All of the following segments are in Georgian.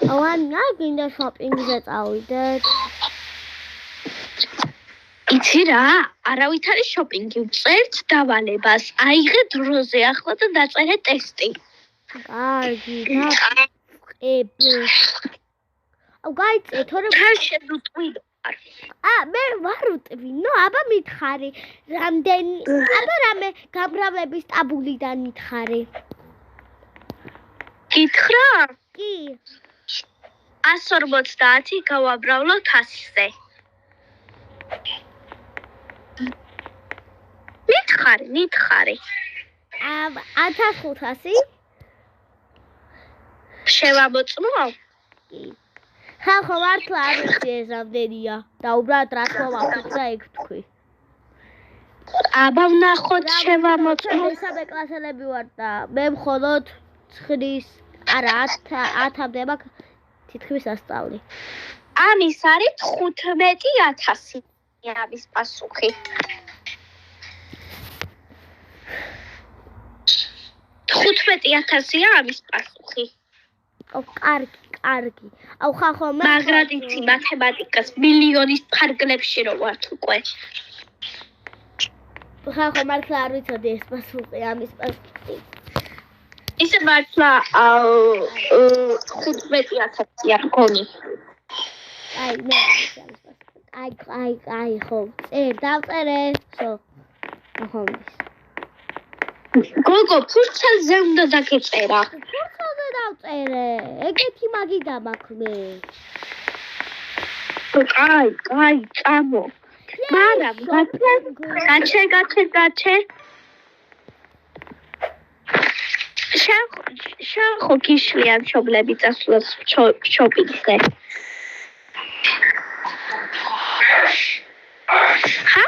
Ana ginde shopping-ზე წავიდეთ. იცი რა, არავით არის შოპინგი, ვწერთ დავალებას, აიღე დროზე ახლა და დაწერე ტესტი. კარგი, დაყებ. აუ გაიწე, თორემ შენ უტყვი. მე ვარ უტვი, ნუ აბა მითხარი, რამდენი, აბა რამე გამრავლების ტაბულიდან მითხარი. გითხრა? კი. 150 გავაბრავლოთ 100-ზე. მითხარი. 1500? შევამოწმო? კი. ხახო მართლა არ ვიცი ეს რამდენია და უბრალოდ რა თქმა უნდა ეგ თქვი. აბა ვნახოთ შევამოწმო. მესამე კლასელები ვარ და მე მხოლოდ 10-მდე მაქვს თითქმის ასწავლი. ამის არის 15,000 ამის პასუხი. 15,000-ია ამის პასუხი. აუ კარგი. აუ ხახო მე მაგრამ იცი მათემატიკას მილიონის ფარგლებში რო ვართ უკვე. ხახო მართლა არ ვიცოდი ეს პასუხი ამის პასუხი. ისე მართლა 15,000-ია მგონი. აი მე აი ხო დავწერე ხო გოგო ფურცელზე უნდა დაგეწერა. ფურცელზე დავწერე ეგეთი მაგიდა მაქვს მე. კაი წამო. მაგრამ გაჩე შენ ხო გიშლიან მშობლები წასვლას შოპინგზე. ხა?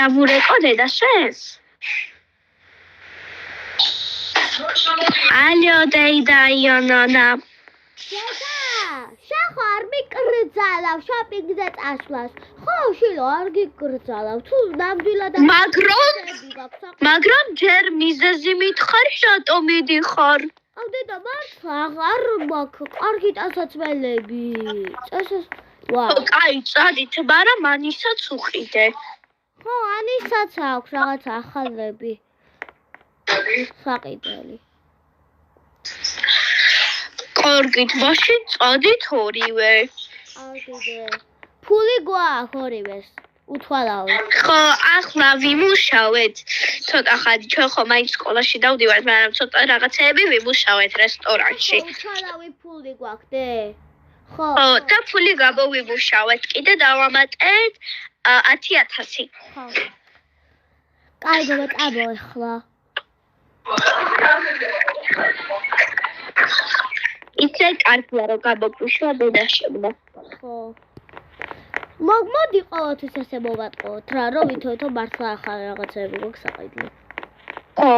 დავურეკო დედა შენს? ალო დედა იონონა. შენ ხო არ მიკრძალავ შოპინგზე წასვლას? ხო შილო არ გიკრძალავ. თუ ნამდვილად მაგრამ ჯერ მიზეზი მითხარი, რატო მიდიხარ? აუ დედა მართლა აღარ მაქვს კარგი ტანსაცმელები. წესოს კაი წადით, მაგრამ ანისაც უყიდე. ხო, ანისაც აქვს რაღაც ახალები. საყიდელი. კარგით, მაშინ წადით ორივე. აიდე. ფული გვაქვს ორივეს. უთვალავთ. ხო, ახლა ვიმუშავეთ. ცოტა ხანი ჩვენ ხო მაინც სკოლაში დავდივართ, მაგრამ ცოტა რაღაცეები ვიმუშავეთ რესტორანში. უთვალავი ფული გვაქვს. ხო, და ფული გამოვიმუშავეთ. კიდე დავამატეთ 10,000. ხო. კაი, გამოტაბო ახლა. იცი კარგია რომ გამოგუშვა დედაშებმა. ხო. მოდი ყოველთვის ესე მოვატყოთ რა, რომ ვითომ მართლა ახალ რაღაცები გვაქვს საყიდლი. ხო.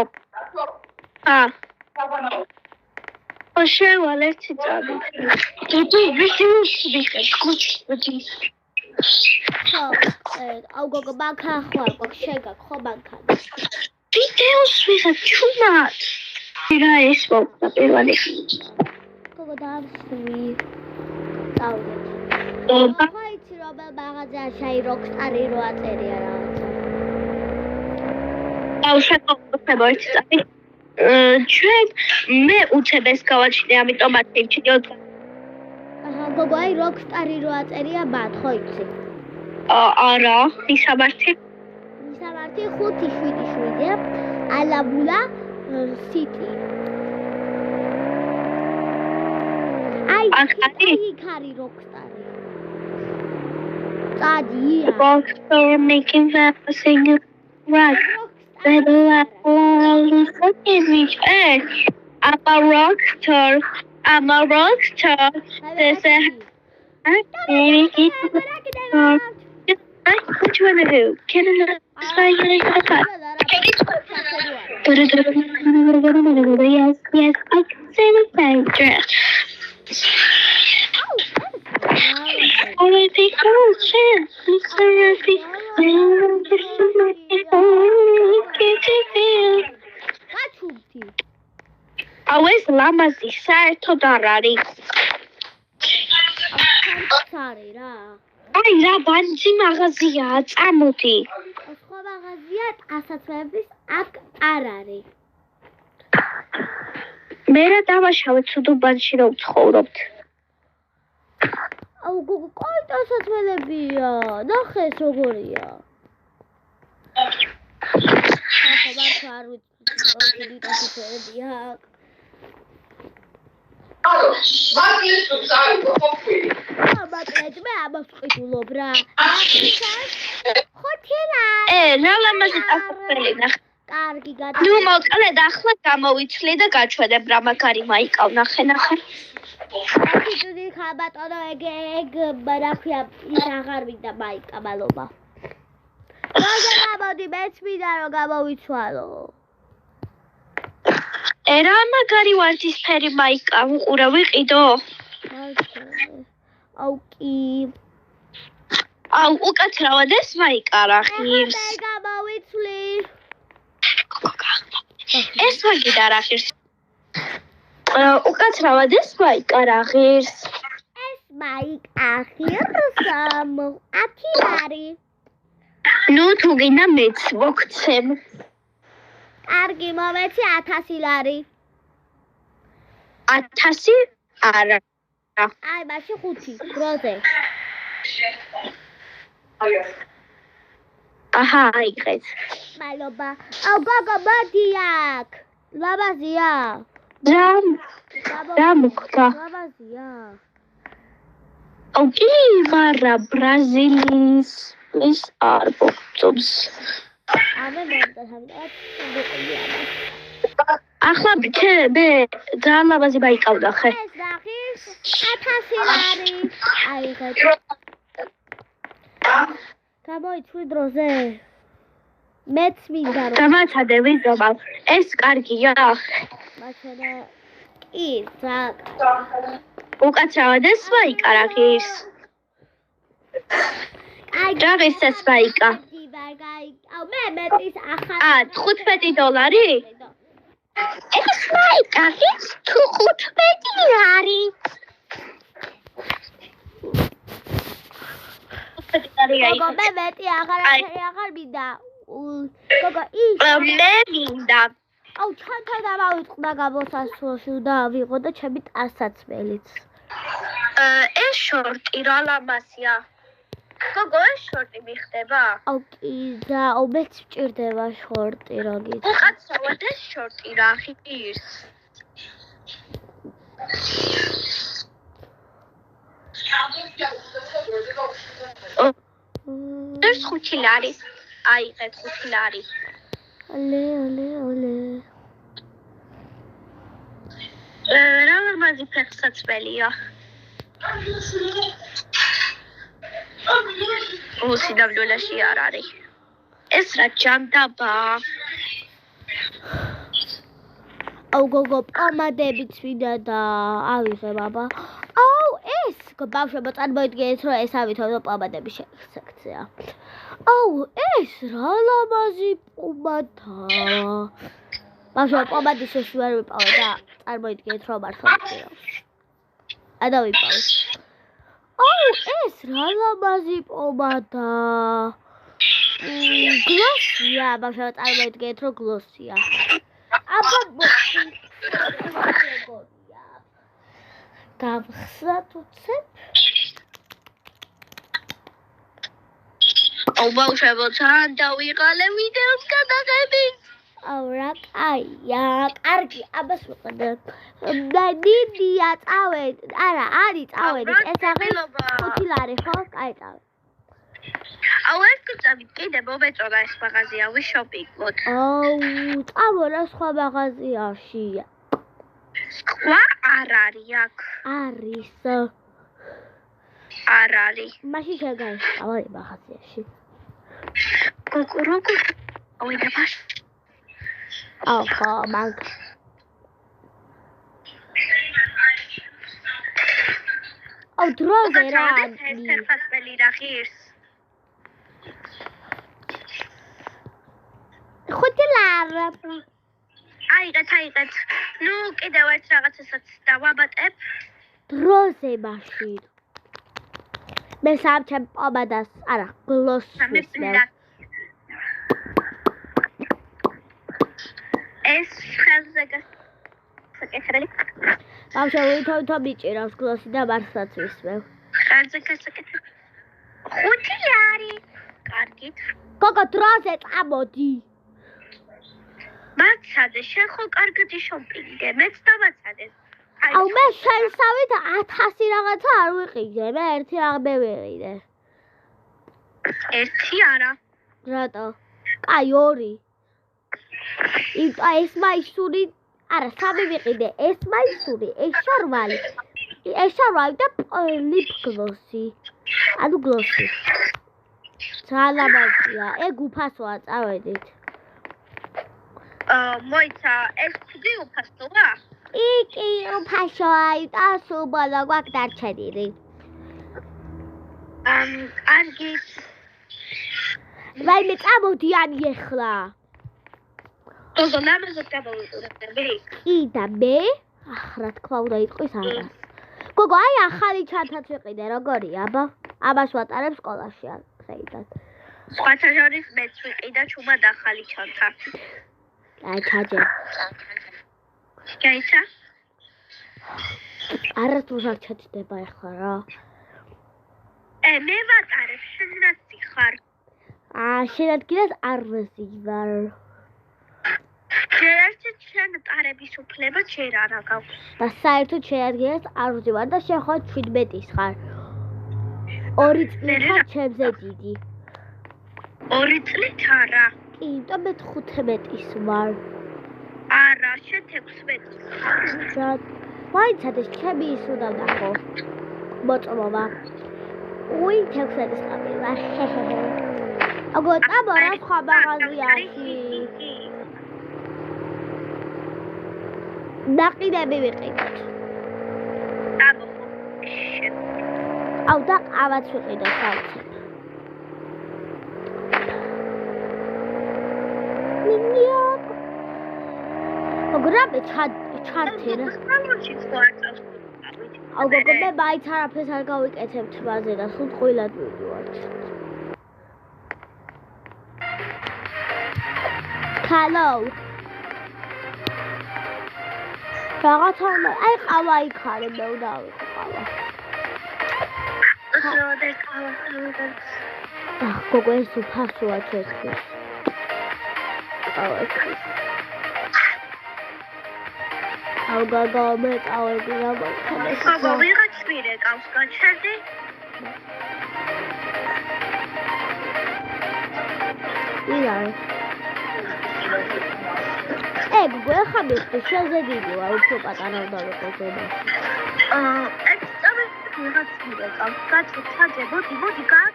შენ ერთი წამი. თუ ვიშვის გუჩი. ხო, აუ გოგო ბანკა ხო აქვს შეგა ხო ბანკა. ვიდეოს ვიღებ ჩუმად. რა ეს მოხდა პირველი. გოგო დავსვი. წავიდეთ. იცი რომ მაღაზიაში აი როკსტარი რო აწერია რაღაცა. აუ შეგოხება ერთი წამი. ჩვენ მე უცებეს გავაჩინე, ამიტომ აცინჩიოთ. აჰა, გოგო აი როკსტარი რო აწერია მათ, ხო იცი? არა, მისამართი 577 ალაბულა სიტი. აი იქარი როკსტარი. წადია. Rockstar making that a single right. I'm a rockstar. There's a what you wanna do? Can I yes, I can say the same dress. Already, oh shit, I'm sorry. გაჩუმთი. აუ ეს ლამაზი საერთოდ არ არის. სარი რა. აი რა ბანძი მაღაზიაა, წამოდი. სხვა მაღაზია ასაცმელების აქ არ არის. მე რა დავაშავეთ სუდუბანში რომ ცხოვრობთ. აუ გოგო, კაი ასაცმელებია. ნახეს როგორია. ახლა არ ვიცი, ასაცმელებია. მაგრამ მე ამას ვყიდულობ რა. ხოთელა. რა ლამაზი ასაცმელი ნახე. კარგი გადა. ნუ მოკლედ ახლა გამოვიცვლი და გაჩვენებ რა მაგარი მაიკავ ნახე. ტიტული ხაბატონო ეგ რა ქვია ის აღარ მინდა მაიკა მადლობა. მოდი მეც მინდა რომ გამოვიცვალო. რა მაგარი ვარდისფერი მაიკა უყურა ვიყიდო? აუ კი. აუ უკაცრავად ეს მაიკა რა ღირს. გამოვიცვლი. ეს მაგიდა რა ღირს. უკაცრავად ეს მაიკა რა ღირს. ეს მაიკა ღირს 10 ლარი. ნუ თუ გინდა მეც მოგცემ. კარგი მომეცი 1000 ლარი. 1000? არა. აი მაშინ 5 დროზე. აჰა, აიღეთ. მადლობა. აუ გოგო მოდი აქ. ლამაზია. რა მოგდა? ლამაზია. აუ კი, მაგრამ ბრაზილიის ის არ მოგწონს. ამე მომდა სამწუხაროდ მოგყვია. ახლა მე ძალიან ლამაზი მაიკავ ნახე. ეს ნახის 1000 ლარი. აიღეთ. გამოიცვლი დროზე. მეც მინდა რომ გამაცადე ვიზომავ. ეს კარგია. მაშინ კი, ზაკ. უკაცრავად ეს მაიკა რა ღირს. აი, რა ღირს ეს მაიკა? აუ მე მეტის ახალ. 15 დოლარი? ეს მაიკა ღირს 15 ლარი. გოგო მე მეტი აღარ მინდა. გოგო ის მე მინდა. აუ ჩანთა დავიწყდა გამოსასვლელში და ავიღო და ჩემი ტანსაცმელიც. ეს შორტი რა ლამაზია. გოგო ეს შორტი მიხდება? აუ კი და მეც მჭირდება შორტი რა გითხრა. უკაცრავად ეს შორტი რა ღირს. ეს 5 ლარი. აიღეთ 5 ლარი. ოლე. რა ლამაზი ფეხსაცმელია. სინამდვილეში არ არის. ეს რა ჯანდაბაა. აუ გოგო პომადებიც ვიდა და ავიღე ბაბა. აუ ეს ბავშვებო წარმოიდგინეთ რომ ეს ავითო პომადების სექცია. აუ ეს რა ლამაზი პომადაა. ბავშვებო პომადის შეში ვერ ვიპოვე და წარმოიდგინეთ რომ არ ხარჯავს. ადა ვიპოვე. აუ ეს რა ლამაზი პომადაა. გლოსია, ბავშვებო წარმოიდგინეთ რომ გლოსია. აბა გავხსნათ უცებ. აუ ბავშვებო თან დავიღალე ვიდეოს გადაღებით. აუ რა კაია, კარგი, აბას ვიყიდე. და დიდია წავედ, არა, არის წავედი, ეს აღარ 5 ლარი ხო? კაი წავედი. აუ ეს გწავით კიდე მომეწონა ეს მაღაზია ვიშოპინგოთ. აუ წავო რა სხვა მაღაზიაში. სხვა არ არის აქ. არის. არ არის. მაშინ შეგაიშავა მაღაზიაში. როგორ? აუ დაბაშ. აუ ხო, მაგ. აუ დროზე რა. ეს ფასბელი რა ღირს. 5 ლარი. აიღეთ. ნუ კიდევ ერთ რაღაცასაც დავაბატებ. დროზე მაშინ. მე სამჩემ პომადას, არა, გლოსს. ეს ხელზე გასაკეთებელი. ბავშვი მიჭირავს გლოსი და მარსაც ვისმევ. ხელზე გასაკეთებელი. 5 ლარი. კარგით. გოგო დროზე წამოდი. მაცადე, შენ ხო კარგად შოპინგე, მეც დავაცადე. აუ მე შენსავით 1000 რაღაცა არ ვიყიდე, მე ერთი რაღაცა ვიყიდე. ერთი არა. რატო? კაი 2. ეს მაისური, არა 3 ვიყიდე, ეს მაისური, ეს შარვალი. ეს შარვალი და ლიპ გლოსი. ანუ გლოსი. ძალაბაზია, ეგ უფასოა, წავედით. მოიცა, ეს ხდი უფასოა? კი, უფასოა, იტასო ბალა გვაქვს დარჩენილი. კარგით. ვაიმე წამოდი ანი ეხლა. გოგო, ნამაზად გამოვიყურებდი. კი და მე, რა თქმა უნდა იტყვის ამას. გოგო, აი ახალი ჩანთაც ვიყიდე, როგორია, აბა? ამას ვატარებ სკოლაში, ხედავ. სხვათა შორის მეც ვიყიდა ჩუმად ახალი ჩანთა. აი ჩაჯე. გაიცა? არასდროს არ ჩაჯდება ახლა რა. მე ვატარებ, შენაცი ხარ. შენადგინეს არ ვეზივარ. შეერთეთ შენ ტარების უფლება შენ არა გაქვს. და საერთოდ შეადგინეს არ ვზივარ და შენ ხო 17-ის ხარ. 2 წლით ხარ ჩემზე დიდი. 2 წლით არა. კი, იმიტომ მე 15-ის ვარ. არა, შენ 16-ის ხარ. მაიცადეს ჩემი ის უნდა დახო. მოწმობა. უი 16-ის ხარ ვარ. აგო წამო რა სხვა მაღაზიაში. დაყიდები ვიყიდეთ. აუ და ყავაც ვიყიდეთ საერთოდ. მინიაკ. აგრაბე ჩარტირა. აუ გოგო მე მაიც არაფერს არ გავიკეთებთ ბაზე და სულ ყვილად ვიდივართ. ჰალო. რაღაცა აი ყავა იქარე მე უნდა ავიღო ყავა. გოგო ეს უფასოა ჩვენთვის. ყავა იქ. აუ გოგო მე წავედი რა მოხდა. გოგო ვიღაც მირე ყავს გაჩერდი. იღარ. გოგო ახლა მიხდი შენზე დიდი ვარ უფრო პატარა უნდა ვიყო ზემაში. ეს წავე ვიღაც მირე ყავს გაჩერდი მოდი გაც.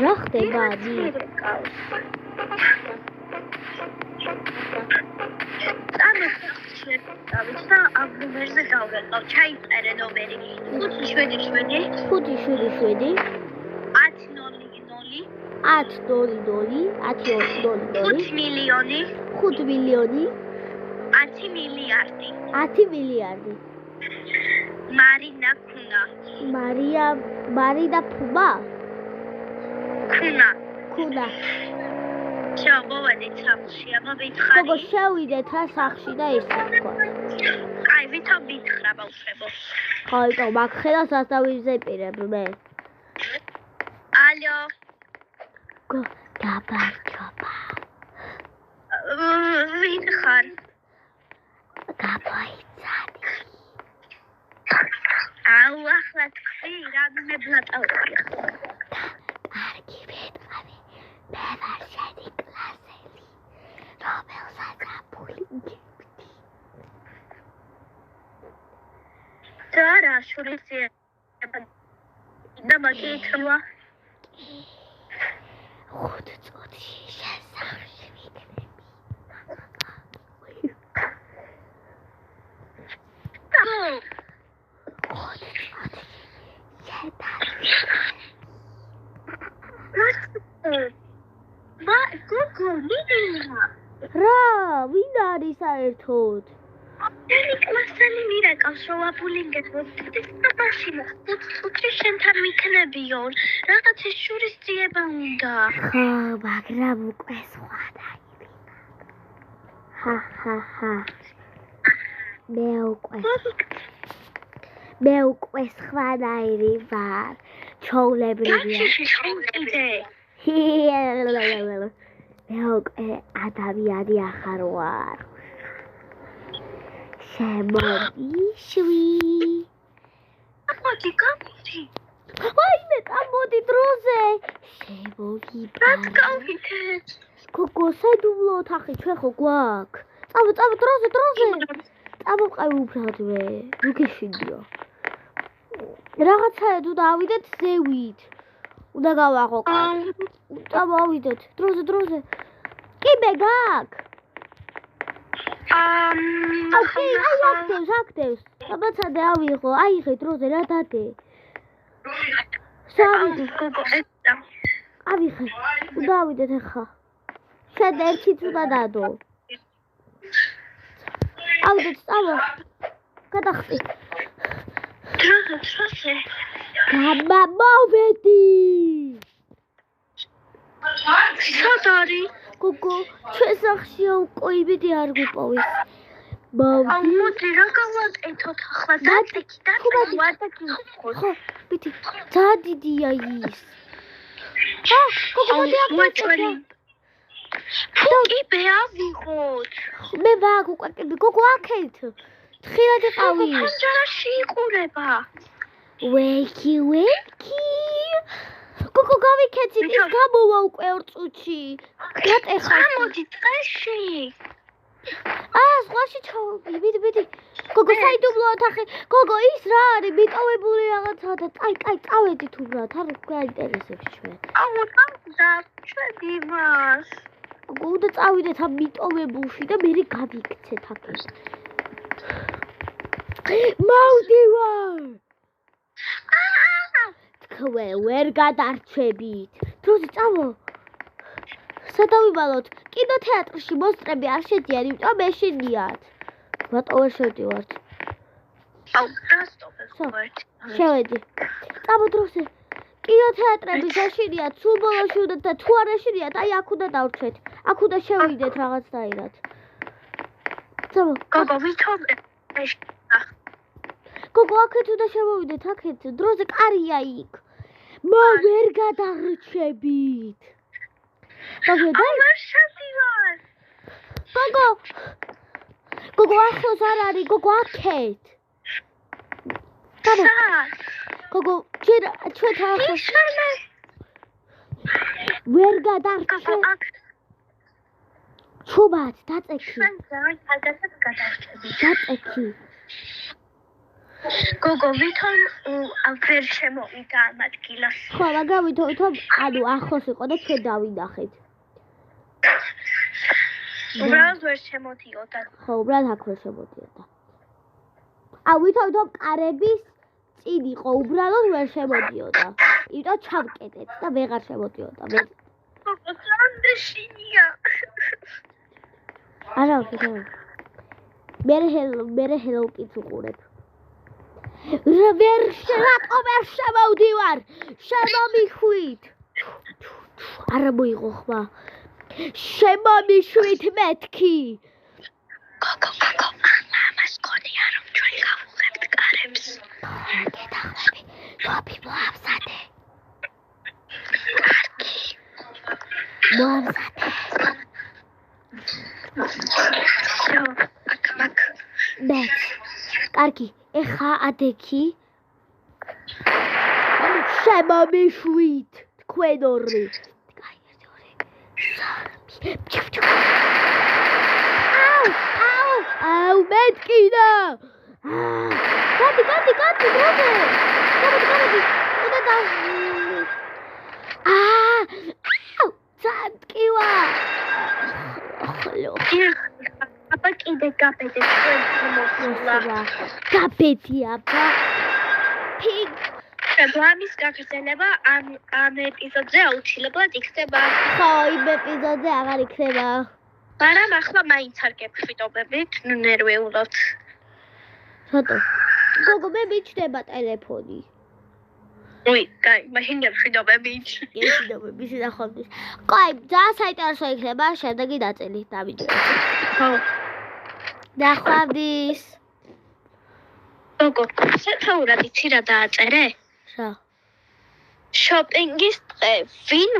რა ხდება დი? და ამ ნომერზე გავიყავ, ჩაიწერე ნომერი. 577 577 1000 1000 5 მილიონი 5 მილიონი 10 მილიარდი 10 მილიარდი მარინა ქუნა მარინა ფუმა ქუნა შევიდეთ სახლში, აბა ვითხარი. გოგო შევიდეთ რა სახლში და ისე თქვა. კაი, ვითომ ვითხრა ბავშვებო. ხაიტო, მაგ ხელას არ დავიზეპირებ მე. ალო. გაბარჯობა. ვინ ხარ? გაბოიცადი. აუ, ახლა თქვი, რამე ბლატაურია. კარგი ვეტყავი. მე ვარ შენი კლასელი, რომელსაც აბულინგებდი. და რა შურისია და მაგითრვა 5 წუთში შენ სახლში ვიქნები. 5 წუთში შენ არის საერთოდ? Ენი კლასელი მირაკავს რომ აბულინგეთ მოსწრებაში მოხუცი შენთან მიქნებიონ. რაღაც ეს შურის ძიება უნდა. ხო, მაგრამ უკვე სხვა დაიბინა. ჰა. მე უკვე სხვანაირი ვარ. ჩოვლებრივია. მე უკვე ადამიანი ახარ ვარ. შემოდიშვი. გამოდი. ვაიმე, გამოდი დროზე. გავიქეთ. გოგო, საიდუმლო ოთახი ჩვენ ხო გვაქვს? წავ დროზე. წავყავი უბრალოდ მე გეშინდიო. რაღაცაა თუ დავიდეთ ზევით. უნდა გავაღო. წავავიდეთ დროზე. კიბე გაქვს? ოკეი, აქტევს. საბაცადე ავიღო, აიღე დროზე რა დადე. შავიდე. ავიღე. უნდა ავიდეთ ახლა. შენ ერთით უნდა დადო. ავიდეთ, წავა. გადახტი. დროზე. გამომვედი. სად არის? გოგო, ჩვენ სახში უკვე იმედი არ გვიპოვის. მოდი რა გავაკეთოთ ახლა დაწექი. ხო, ბიჭი, ძალიან დიდია ის. გოგო, მოდი აკეთე. კიბე ავიღოთ. მე ვაგ უკვე კიბე, გოგო აქეთ. თხილად იყავი. ფანჯარაში იყურება. ვექი. გოგო, გავიქეცით, ის გამოვა უკვე 2 წუთში. გატეხა. მოდი წეში. ზღვაში ჩავდი, ბიდი. გოგო, საიდუმლო ოთახი. გოგო, ის რა არის? მიტოვებული რაღაცაა და კაი, წავედით უბრალოდ, არ გვაინტერესებს ჩვენ. ჩვენ იმას. გოგო, უნდა წავიდეთ ამ მიტოვებულში და მე გავიქცეთ აქ. მოვდივარ. თქვენ ვერ გადარჩებით. დროზე წავო. სადავიბალოთ, კინოთეატრში მოსწრები არ შედიან, იმიტომ მე შედიათ. რატო ვერ შევდივართ? შევედი. წავო დროზე. კინოთეატრები შეშინიათ, სულ ბოლოში უნდა და თუ არ ეშინიათ, აი აქ უნდა დავრჩეთ. აქ უნდა შევიდეთ რაღაცნაირად. წავო. გოგო, ვითომე. გოგო, აქეთ უნდა შევიდეთ, აქეთ. დროზე კარია იქ. ვერ გადარჩებით. ვერ შევდივარ. გოგო, ახლოს არ არის, გოგო, აქეთ. გოგო, ჩვენ ახლოს. ვერ გადარჩებით. ჩუბად, დაწექი. დაწექი. გოგო, ვითომ ვერ შემოვიდა ამ ადგილას. ხო, მაგრამ ვითომ ახლოს იყო და ჩვენ დავინახეთ. უბრალოდ ვერ შემოდიოდა. ხო, უბრალოდ აქ ვერ შემოდიოდა. ვითომ კარების წინ იყო, უბრალოდ ვერ შემოდიოდა. იმიტომ ჩავკეტეთ და ვეღარ შემოდიოდა. გოგო, სანდეშინია. არა, მე Hello Kids უყურებ. რატო ვერ შემოვდივარ? შემომიხვით. არა მოიღო ხმა. შემომიშვით მეთქი. გოგო, ამას გონია რომ ჩვენ გავუღებთ კარებს. გეტახები, თოფი მოამზადე. კარგი. მოამზადე. აქ. მეც. კარგი, ეხა ადექი. შემომიშვით თქვენ ორი. აუ, მეთქინა. გადი, დროზე. გადი. უნდა და. ძანტკივა. აბა კიდე გაბედე ჩვენ მოსულა. გაბედი აბა. ფიგ. პროგრამის გაგრძელება ამ ეპიზოდზე აუცილებლად იქნება. ხო, იმ ეპიზოდზე აღარ იქნება. მაგრამ ახლა მაინც არ გეფრიდობებით, ნუ ნერვიულობთ. რატო? გოგო მე მიჩნდება ტელეფონი. უი, კაი, მაშინ გეფრიდობებით. გეფრიდობები სინახავდეს. კაი, ძალიან საინტერესო იქნება შემდეგი ნაწილი დავიჯერეთ. ხო. დახვავდის. გოგო, სათაურად იცი რა დააწერე? რა? შოპინგის დღე, ვინ